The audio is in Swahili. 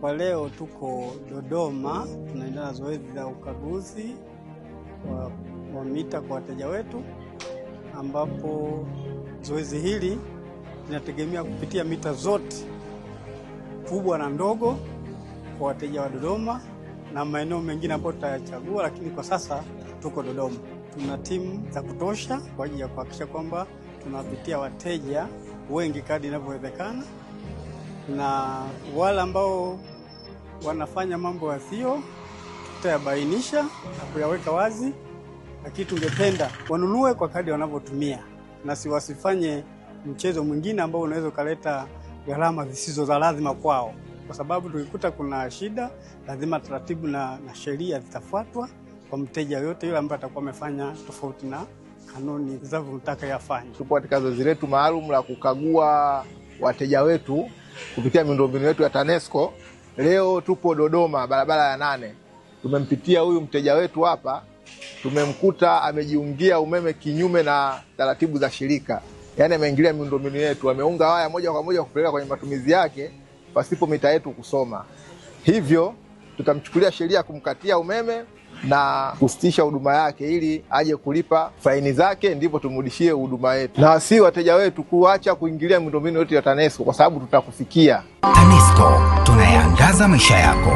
Kwa leo tuko Dodoma, tunaendelea na zoezi la ukaguzi wa mita kwa wateja wetu, ambapo zoezi hili linategemea kupitia mita zote kubwa na ndogo kwa wateja wa Dodoma na maeneo mengine ambayo tutayachagua, lakini kwa sasa tuko Dodoma. Tuna timu za kutosha kwa ajili ya kuhakikisha kwamba tunawapitia wateja wengi kadri inavyowezekana, na wale ambao wanafanya mambo yasiyo tutayabainisha na kuyaweka wazi, lakini tungependa wanunue kwa kadri wanavyotumia na wasifanye mchezo mwingine ambao unaweza kuleta gharama zisizo za lazima kwao, kwa sababu tukikuta kuna shida lazima taratibu na sheria zitafuatwa kwa mteja yote yule ambaye atakuwa amefanya tofauti na kanuni zinazotaka yafanye. Tupo katika zoezi letu maalum la kukagua wateja wetu kupitia miundombinu yetu ya TANESCO. Leo tupo Dodoma, barabara ya 8. Tumempitia huyu mteja wetu hapa, tumemkuta amejiungia umeme kinyume na taratibu za shirika. Yaani ameingilia miundombinu yetu, ameunga waya moja kwa moja kupeleka kwenye matumizi yake pasipo mita yetu kusoma. Hivyo tutamchukulia sheria kumkatia umeme na kusitisha huduma yake ili aje kulipa faini zake, ndipo tumrudishie huduma yetu. Na si wateja wetu kuacha kuingilia miundombinu yetu ya TANESCO, kwa sababu tutakufikia. TANESCO, tunayaangaza maisha yako.